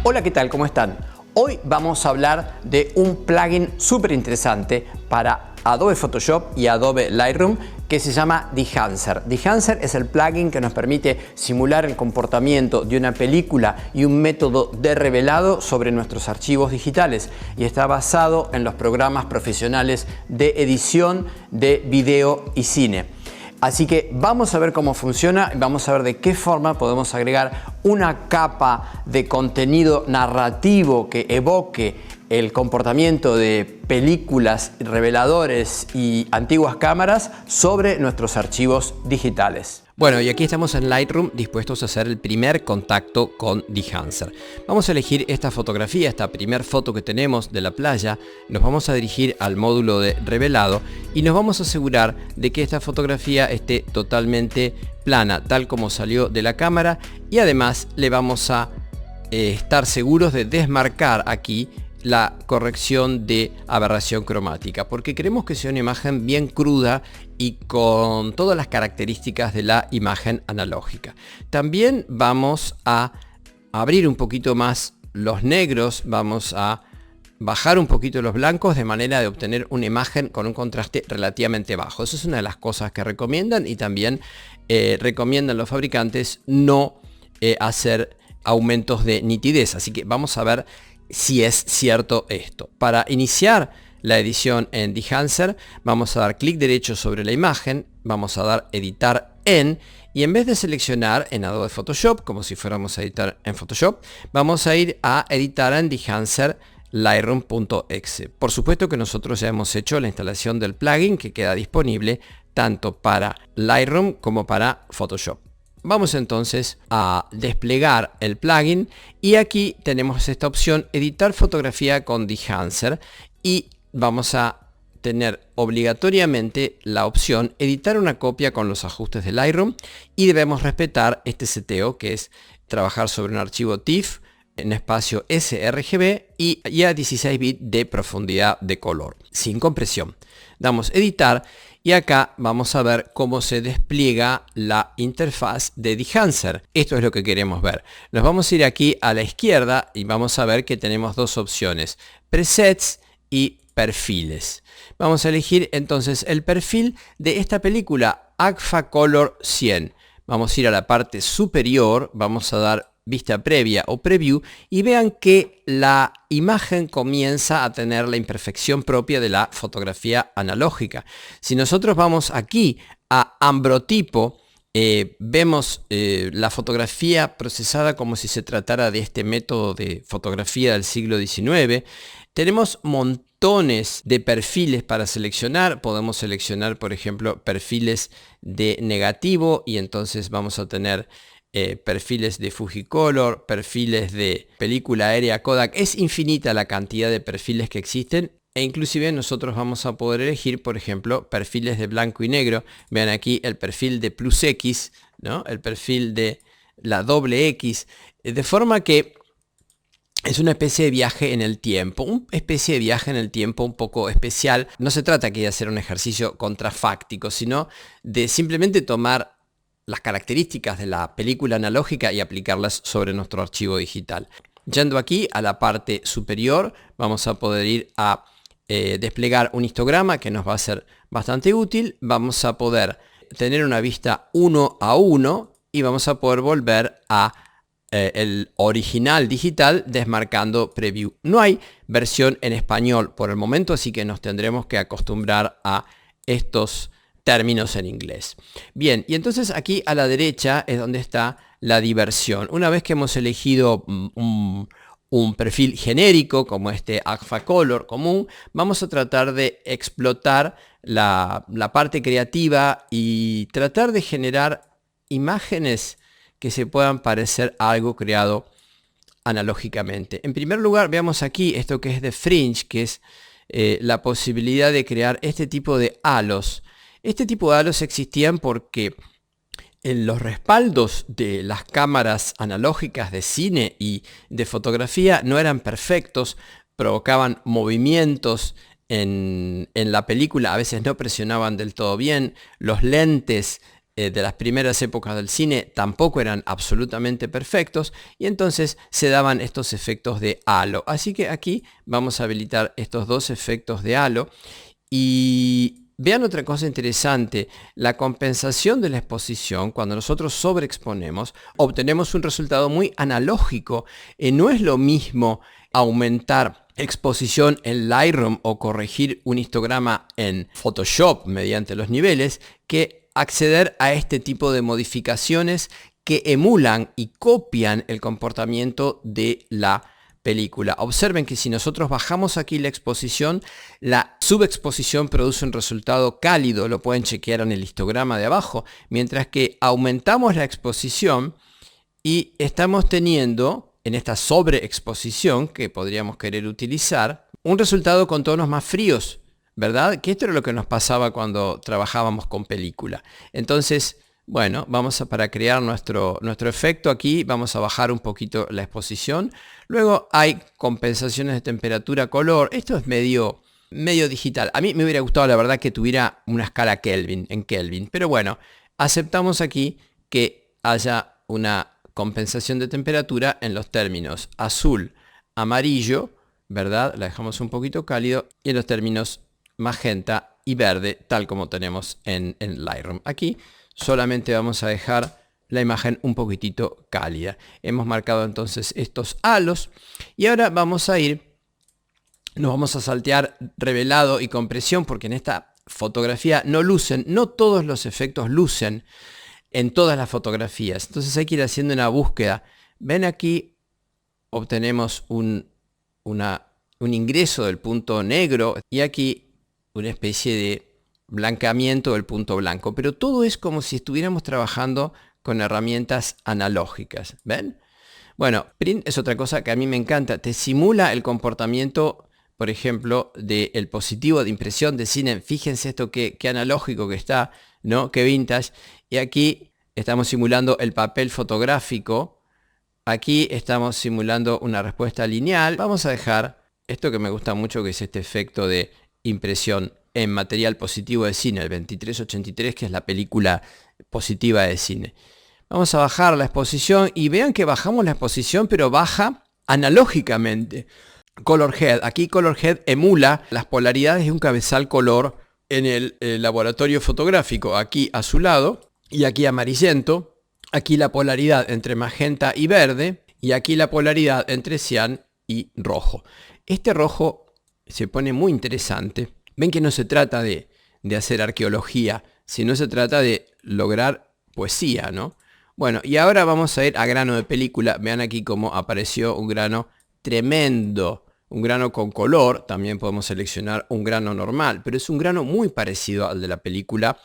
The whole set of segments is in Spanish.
Hola, ¿qué tal? ¿Cómo están? Hoy vamos a hablar de un plugin súper interesante para Adobe Photoshop y Adobe Lightroom que se llama Dehancer. Dehancer es el plugin que nos permite simular el comportamiento de una película y un método de revelado sobre nuestros archivos digitales y está basado en los programas profesionales de edición de video y cine. Así que vamos a ver cómo funciona y vamos a ver de qué forma podemos agregar una capa de contenido narrativo que evoque el comportamiento de películas, reveladores y antiguas cámaras sobre nuestros archivos digitales. Bueno, y aquí estamos en Lightroom dispuestos a hacer el primer contacto con Dehancer. Vamos a elegir esta fotografía, esta primer foto que tenemos de la playa, nos vamos a dirigir al módulo de revelado y nos vamos a asegurar de que esta fotografía esté totalmente plana, tal como salió de la cámara, y además le vamos a estar seguros de desmarcar aquí la corrección de aberración cromática, porque queremos que sea una imagen bien cruda y con todas las características de la imagen analógica. También vamos a abrir un poquito más los negros, vamos a bajar un poquito los blancos de manera de obtener una imagen con un contraste relativamente bajo. Eso es una de las cosas que recomiendan, y también recomiendan los fabricantes no hacer aumentos de nitidez. Así que vamos a ver si es cierto esto. Para iniciar la edición en Dehancer vamos a dar clic derecho sobre la imagen, vamos a dar editar en, y en vez de seleccionar en Adobe Photoshop como si fuéramos a editar en Photoshop, vamos a ir a editar en Dehancer Lightroom.exe. Por supuesto que nosotros ya hemos hecho la instalación del plugin que queda disponible tanto para Lightroom como para Photoshop. Vamos entonces a desplegar el plugin y aquí tenemos esta opción editar fotografía con Dehancer, y vamos a tener obligatoriamente la opción editar una copia con los ajustes de Lightroom, y debemos respetar este seteo que es trabajar sobre un archivo TIFF en espacio sRGB y a 16 bits de profundidad de color, sin compresión. Damos editar y acá vamos a ver cómo se despliega la interfaz de Dehancer. Esto es lo que queremos ver. Nos vamos a ir aquí a la izquierda y vamos a ver que tenemos dos opciones: presets y perfiles. Vamos a elegir entonces el perfil de esta película Agfa Color 100. Vamos a ir a la parte superior, vamos a dar vista previa o preview, y vean que la imagen comienza a tener la imperfección propia de la fotografía analógica. Si nosotros vamos aquí a ambrotipo, vemos la fotografía procesada como si se tratara de este método de fotografía del siglo XIX. Tenemos montones de perfiles para seleccionar. Podemos seleccionar, por ejemplo, perfiles de negativo, y entonces vamos a tener perfiles de Fujicolor, perfiles de película aérea Kodak. Es infinita la cantidad de perfiles que existen, e inclusive nosotros vamos a poder elegir, por ejemplo, perfiles de blanco y negro. Vean aquí el perfil de plus X, ¿no? El perfil de la doble X, de forma que es una especie de viaje en el tiempo, una especie de viaje en el tiempo un poco especial. No se trata aquí de hacer un ejercicio contrafáctico, sino de simplemente tomar las características de la película analógica y aplicarlas sobre nuestro archivo digital. Yendo aquí a la parte superior, vamos a poder ir a desplegar un histograma que nos va a ser bastante útil. Vamos a poder tener una vista 1 a 1 y vamos a poder volver a el original digital desmarcando preview. No hay versión en español por el momento, así que nos tendremos que acostumbrar a estos términos en inglés. Bien, y entonces aquí a la derecha es donde está la diversión. Una vez que hemos elegido un perfil genérico como este Agfa Color común, vamos a tratar de explotar la parte creativa y tratar de generar imágenes que se puedan parecer a algo creado analógicamente. En primer lugar, veamos aquí esto que es de fringe, que es la posibilidad de crear este tipo de halos. Este tipo de halos existían porque en los respaldos de las cámaras analógicas de cine y de fotografía no eran perfectos, provocaban movimientos en la película, a veces no presionaban del todo bien, los lentes de las primeras épocas del cine tampoco eran absolutamente perfectos y entonces se daban estos efectos de halo. Así que aquí vamos a habilitar estos dos efectos de halo y vean otra cosa interesante, la compensación de la exposición, cuando nosotros sobreexponemos, obtenemos un resultado muy analógico. No es lo mismo aumentar exposición en Lightroom o corregir un histograma en Photoshop mediante los niveles que acceder a este tipo de modificaciones que emulan y copian el comportamiento de la película. Observen que si nosotros bajamos aquí la exposición, la subexposición produce un resultado cálido, lo pueden chequear en el histograma de abajo, mientras que aumentamos la exposición y estamos teniendo en esta sobreexposición que podríamos querer utilizar un resultado con tonos más fríos, ¿verdad? Que esto era lo que nos pasaba cuando trabajábamos con película. Entonces, bueno, para crear nuestro efecto aquí, vamos a bajar un poquito la exposición. Luego hay compensaciones de temperatura, color. Esto es medio digital. A mí me hubiera gustado, la verdad, que tuviera una escala Kelvin, en Kelvin. Pero bueno, aceptamos aquí que haya una compensación de temperatura en los términos azul, amarillo, ¿verdad? La dejamos un poquito cálido. Y en los términos magenta y verde, tal como tenemos en Lightroom. Aquí solamente vamos a dejar la imagen un poquitito cálida. Hemos marcado entonces estos halos y ahora nos vamos a saltear revelado y compresión porque en esta fotografía no todos los efectos lucen en todas las fotografías. Entonces hay que ir haciendo una búsqueda. Ven aquí, obtenemos un ingreso del punto negro y aquí una especie de blancamiento del punto blanco, pero todo es como si estuviéramos trabajando con herramientas analógicas, ¿ven? Bueno, Print es otra cosa que a mí me encanta, te simula el comportamiento, por ejemplo, del positivo de impresión de cine. Fíjense esto qué analógico que está, ¿no? Qué vintage. Y aquí estamos simulando el papel fotográfico, aquí estamos simulando una respuesta lineal. Vamos a dejar esto que me gusta mucho, que es este efecto de impresión en material positivo de cine, el 2383, que es la película positiva de cine. Vamos a bajar la exposición y vean que bajamos la exposición, pero baja analógicamente. Color Head. Aquí Color Head emula las polaridades de un cabezal color en el laboratorio fotográfico. Aquí azulado y aquí amarillento. Aquí la polaridad entre magenta y verde y aquí la polaridad entre cian y rojo. Este rojo se pone muy interesante. Ven que no se trata de hacer arqueología, sino se trata de lograr poesía, ¿no? Bueno, y ahora vamos a ir a grano de película. Vean aquí cómo apareció un grano tremendo, un grano con color. También podemos seleccionar un grano normal, pero es un grano muy parecido al de la película.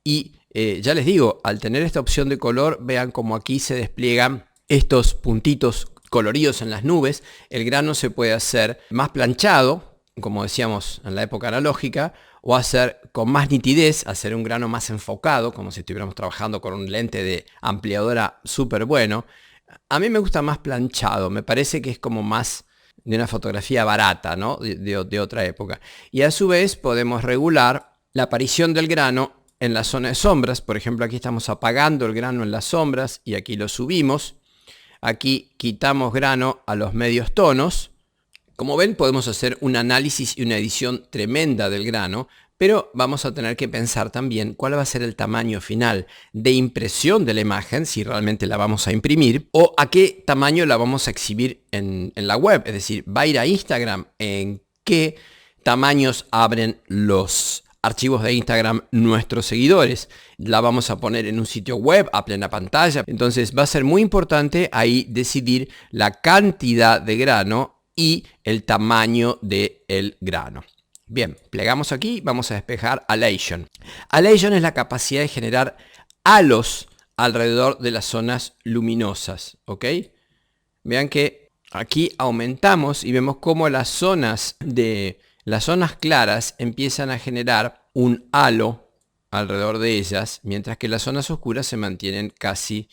Y ya les digo, al tener esta opción de color, vean cómo aquí se despliegan estos puntitos coloridos en las nubes. El grano se puede hacer más planchado, como decíamos en la época analógica, o hacer con más nitidez, hacer un grano más enfocado, como si estuviéramos trabajando con un lente de ampliadora súper bueno. A mí me gusta más planchado, me parece que es como más de una fotografía barata, ¿no? de otra época. Y a su vez podemos regular la aparición del grano en la zona de sombras. Por ejemplo, aquí estamos apagando el grano en las sombras y aquí lo subimos. Aquí quitamos grano a los medios tonos. Como ven, podemos hacer un análisis y una edición tremenda del grano, pero vamos a tener que pensar también cuál va a ser el tamaño final de impresión de la imagen, si realmente la vamos a imprimir, o a qué tamaño la vamos a exhibir en la web. Es decir, va a ir a Instagram, en qué tamaños abren los archivos de Instagram nuestros seguidores. La vamos a poner en un sitio web a plena pantalla. Entonces va a ser muy importante ahí decidir la cantidad de grano y el tamaño del grano. Bien, plegamos aquí, vamos a despejar Alation. Alation es la capacidad de generar halos alrededor de las zonas luminosas, ¿ok? Vean que aquí aumentamos y vemos cómo las zonas claras empiezan a generar un halo alrededor de ellas, mientras que las zonas oscuras se mantienen casi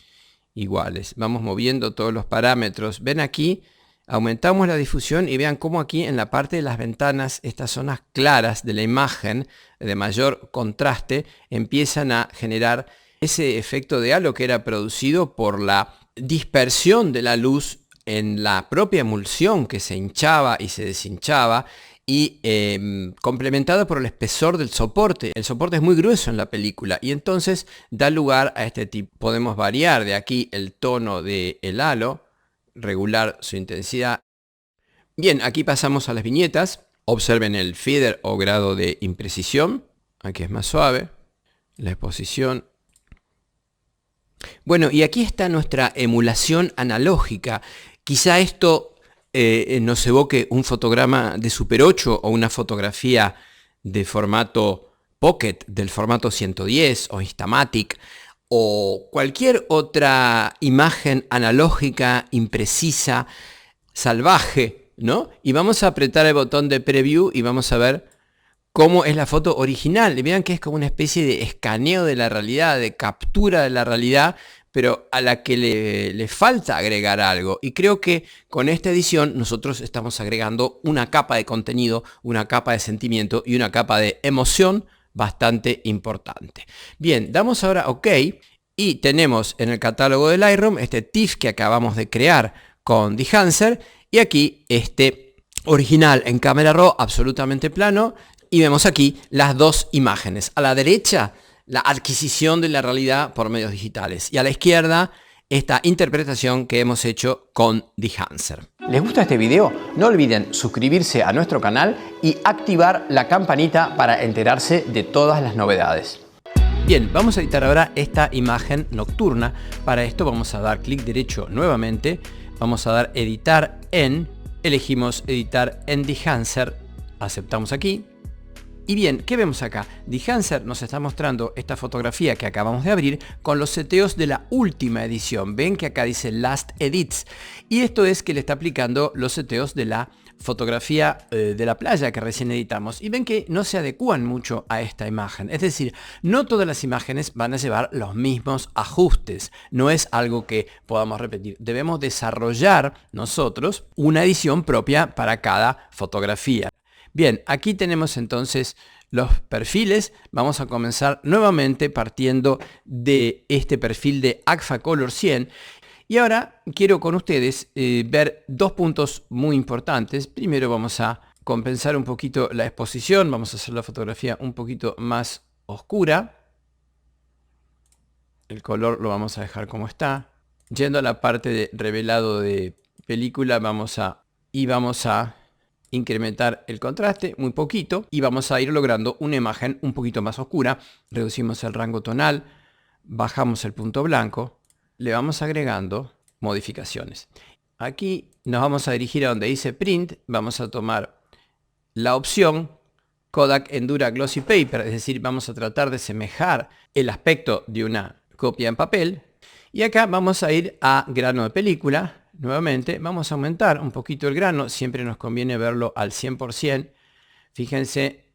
iguales. Vamos moviendo todos los parámetros. Ven aquí, aumentamos la difusión y vean cómo aquí en la parte de las ventanas, estas zonas claras de la imagen de mayor contraste empiezan a generar ese efecto de halo que era producido por la dispersión de la luz en la propia emulsión que se hinchaba y se deshinchaba y complementado por el espesor del soporte. El soporte es muy grueso en la película y entonces da lugar a este tipo. Podemos variar de aquí el tono del halo, regular su intensidad. Bien, aquí pasamos a las viñetas. Observen el feather o grado de imprecisión. Aquí es más suave. La exposición. Bueno, y aquí está nuestra emulación analógica. Quizá esto nos evoque un fotograma de Super 8 o una fotografía de formato Pocket, del formato 110 o Instamatic, o cualquier otra imagen analógica, imprecisa, salvaje, ¿no? Y vamos a apretar el botón de Preview y vamos a ver cómo es la foto original. Y vean que es como una especie de escaneo de la realidad, de captura de la realidad, pero a la que le falta agregar algo. Y creo que con esta edición nosotros estamos agregando una capa de contenido, una capa de sentimiento y una capa de emoción bastante importante. Bien, damos ahora OK y tenemos en el catálogo de Lightroom este TIFF que acabamos de crear con Dehancer y aquí este original en cámara RAW absolutamente plano. Y vemos aquí las dos imágenes. A la derecha, la adquisición de la realidad por medios digitales. Y a la izquierda, esta interpretación que hemos hecho con Dehancer. ¿Les gusta este video? No olviden suscribirse a nuestro canal y activar la campanita para enterarse de todas las novedades. Bien, vamos a editar ahora esta imagen nocturna. Para esto vamos a dar clic derecho nuevamente. Vamos a dar editar en. Elegimos editar en Dehancer. Aceptamos aquí. Y bien, ¿qué vemos acá? Dehancer nos está mostrando esta fotografía que acabamos de abrir con los seteos de la última edición. Ven que acá dice Last Edits. Y esto es que le está aplicando los seteos de la fotografía de la playa que recién editamos. Y ven que no se adecúan mucho a esta imagen. Es decir, no todas las imágenes van a llevar los mismos ajustes. No es algo que podamos repetir. Debemos desarrollar nosotros una edición propia para cada fotografía. Bien, aquí tenemos entonces los perfiles. Vamos a comenzar nuevamente partiendo de este perfil de Agfa Color 100. Y ahora quiero con ustedes ver dos puntos muy importantes. Primero vamos a compensar un poquito la exposición. Vamos a hacer la fotografía un poquito más oscura. El color lo vamos a dejar como está. Yendo a la parte de revelado de película, vamos a incrementar el contraste muy poquito y vamos a ir logrando una imagen un poquito más oscura. Reducimos el rango tonal, bajamos el punto blanco, le vamos agregando modificaciones. Aquí nos vamos a dirigir a donde dice Print, vamos a tomar la opción Kodak Endura Glossy Paper, es decir, vamos a tratar de semejar el aspecto de una copia en papel. Y acá vamos a ir a grano de película. Nuevamente vamos a aumentar un poquito el grano, siempre nos conviene verlo al 100%. Fíjense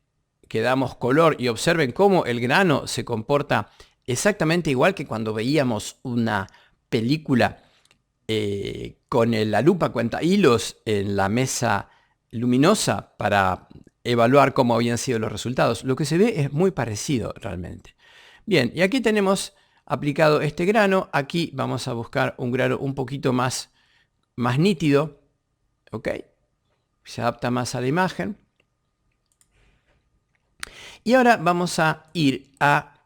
que damos color y observen cómo el grano se comporta exactamente igual que cuando veíamos una película con la lupa cuenta hilos en la mesa luminosa para evaluar cómo habían sido los resultados. Lo que se ve es muy parecido realmente. Bien, y aquí tenemos aplicado este grano. Aquí vamos a buscar un grano un poquito más nítido, ¿ok? Se adapta más a la imagen. Y ahora vamos a ir a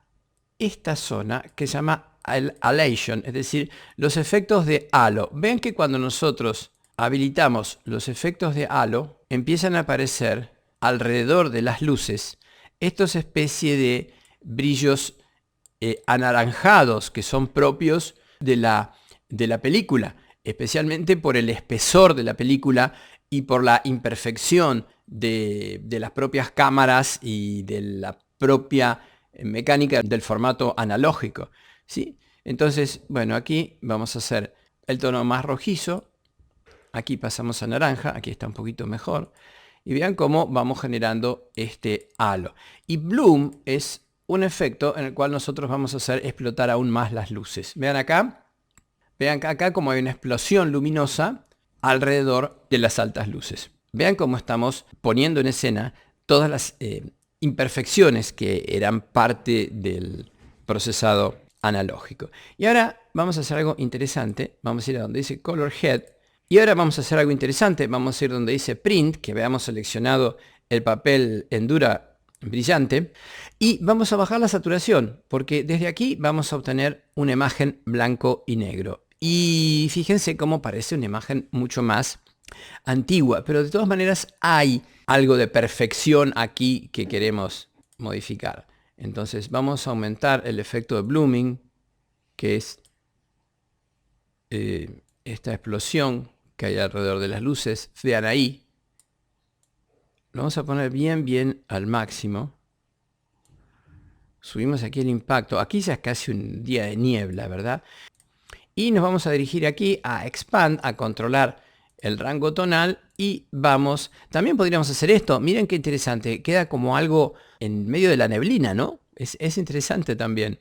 esta zona que se llama Halation, es decir, los efectos de halo. Ven que cuando nosotros habilitamos los efectos de halo, empiezan a aparecer alrededor de las luces estos especie de brillos anaranjados que son propios de la película, especialmente por el espesor de la película y por la imperfección de las propias cámaras y de la propia mecánica del formato analógico, ¿sí? Entonces, bueno, aquí vamos a hacer el tono más rojizo, aquí pasamos a naranja, aquí está un poquito mejor, y vean cómo vamos generando este halo. Y Bloom es un efecto en el cual nosotros vamos a hacer explotar aún más las luces. Vean acá como hay una explosión luminosa alrededor de las altas luces. Vean cómo estamos poniendo en escena todas las imperfecciones que eran parte del procesado analógico. Y ahora vamos a hacer algo interesante. Vamos a ir a donde dice Color Head. Y ahora vamos a hacer algo interesante. Vamos a ir donde dice Print, que veamos seleccionado el papel Endura brillante. Y vamos a bajar la saturación, porque desde aquí vamos a obtener una imagen blanco y negro. Y fíjense cómo parece una imagen mucho más antigua, pero de todas maneras hay algo de perfección aquí que queremos modificar. Entonces vamos a aumentar el efecto de blooming, que es esta explosión que hay alrededor de las luces. Vean ahí. Lo vamos a poner bien al máximo. Subimos aquí el impacto. Aquí ya es casi un día de niebla, ¿verdad? Y nos vamos a dirigir aquí a Expand, a controlar el rango tonal. Y vamos, también podríamos hacer esto. Miren qué interesante. Queda como algo en medio de la neblina, ¿no? Es interesante también.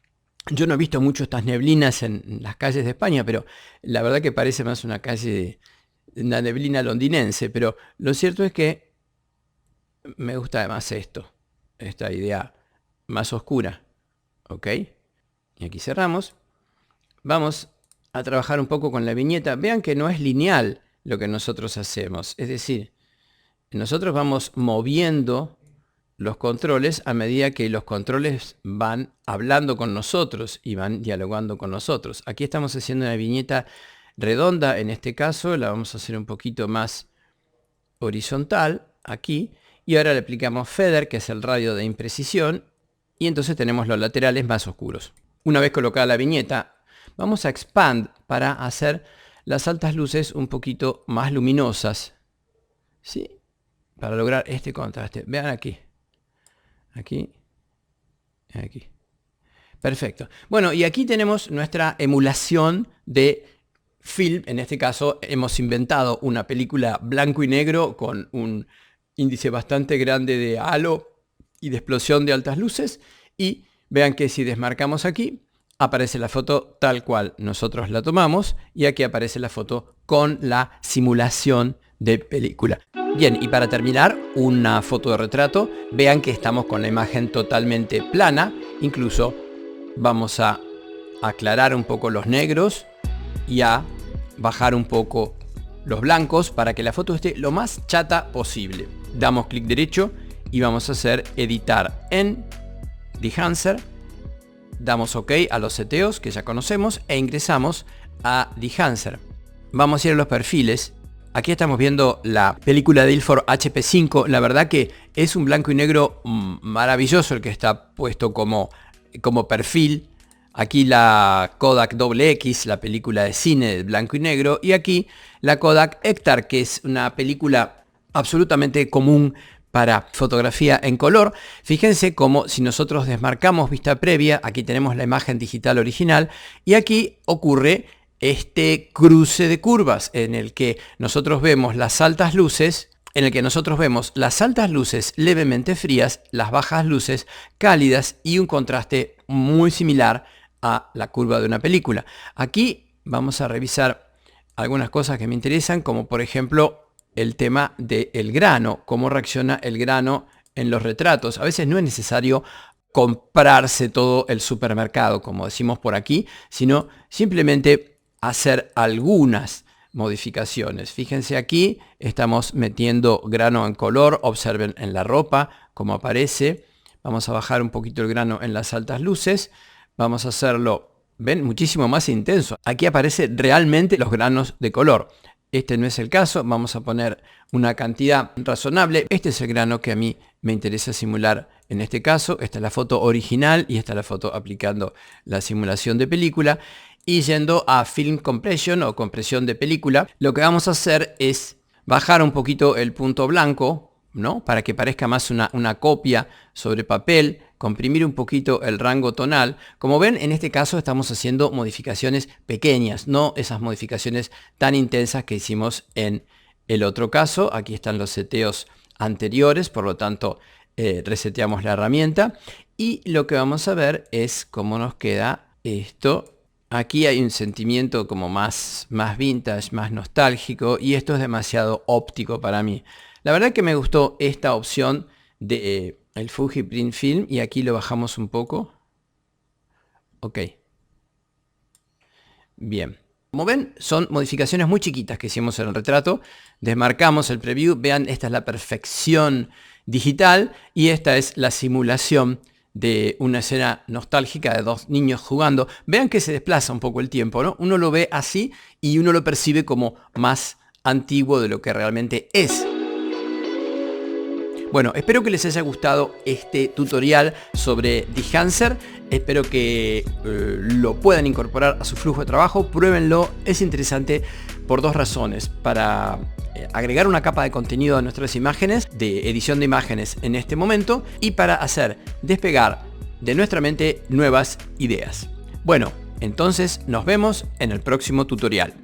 Yo no he visto mucho estas neblinas en las calles de España, pero la verdad que parece más una calle, una neblina londinense. Pero lo cierto es que me gusta además esta idea más oscura. ¿Ok? Y aquí cerramos. Vamos a trabajar un poco con la viñeta. Vean que no es lineal lo que nosotros hacemos. Es decir, nosotros vamos moviendo los controles a medida que los controles van hablando con nosotros y van dialogando con nosotros. Aquí estamos haciendo una viñeta redonda, en este caso la vamos a hacer un poquito más horizontal, aquí, y ahora le aplicamos Feather, que es el radio de imprecisión, y entonces tenemos los laterales más oscuros. Una vez colocada la viñeta, vamos a Expand para hacer las altas luces un poquito más luminosas, ¿sí? Para lograr este contraste. Vean aquí. Aquí. Aquí. Perfecto. Bueno, y aquí tenemos nuestra emulación de film. En este caso hemos inventado una película blanco y negro con un índice bastante grande de halo y de explosión de altas luces. Y vean que si desmarcamos aquí, aparece la foto tal cual nosotros la tomamos. Y aquí aparece la foto con la simulación de película. Bien, y para terminar, una foto de retrato. Vean que estamos con la imagen totalmente plana. Incluso vamos a aclarar un poco los negros y a bajar un poco los blancos para que la foto esté lo más chata posible. Damos clic derecho y vamos a hacer editar en Dehancer. Damos OK a los seteos que ya conocemos e ingresamos a Dehancer. Vamos a ir a los perfiles. Aquí estamos viendo la película de Ilford HP5. La verdad que es un blanco y negro maravilloso el que está puesto como perfil. Aquí la Kodak XX, la película de cine de blanco y negro. Y aquí la Kodak Ektar, que es una película absolutamente común para fotografía en color. Fíjense cómo si nosotros desmarcamos vista previa, aquí tenemos la imagen digital original. Y aquí ocurre este cruce de curvas en el que nosotros vemos las altas luces, levemente frías, las bajas luces cálidas y un contraste muy similar a la curva de una película. Aquí vamos a revisar algunas cosas que me interesan, como por ejemplo el tema del grano, cómo reacciona el grano en los retratos. A veces no es necesario comprarse todo el supermercado, como decimos por aquí, sino simplemente hacer algunas modificaciones. Fíjense aquí, estamos metiendo grano en color, observen en la ropa cómo aparece. Vamos a bajar un poquito el grano en las altas luces. Vamos a hacerlo, ven, muchísimo más intenso. Aquí aparecen realmente los granos de color. Este no es el caso, vamos a poner una cantidad razonable. Este es el grano que a mí me interesa simular en este caso. Esta es la foto original y esta es la foto aplicando la simulación de película. Y yendo a Film Compression o compresión de película, lo que vamos a hacer es bajar un poquito el punto blanco, ¿no? Para que parezca más una copia sobre papel, comprimir un poquito el rango tonal. Como ven, en este caso estamos haciendo modificaciones pequeñas, no esas modificaciones tan intensas que hicimos en el otro caso. Aquí están los seteos anteriores, por lo tanto reseteamos la herramienta. Y lo que vamos a ver es cómo nos queda esto. Aquí hay un sentimiento como más vintage, más nostálgico, y esto es demasiado óptico para mí. La verdad que me gustó esta opción de el Fuji Print Film, y aquí lo bajamos un poco. Ok, Bien. Como ven, son modificaciones muy chiquitas que hicimos en el retrato. Desmarcamos el preview. Vean, esta es la perfección digital y esta es la simulación de una escena nostálgica de dos niños jugando. Vean que se desplaza un poco el tiempo, ¿no? Uno lo ve así y uno lo percibe como más antiguo de lo que realmente es. Bueno, espero que les haya gustado este tutorial sobre Dehancer. Espero que lo puedan incorporar a su flujo de trabajo. Pruébenlo, es interesante por dos razones. Para agregar una capa de contenido a nuestras imágenes, de edición de imágenes en este momento, y para hacer despegar de nuestra mente nuevas ideas. Bueno, entonces nos vemos en el próximo tutorial.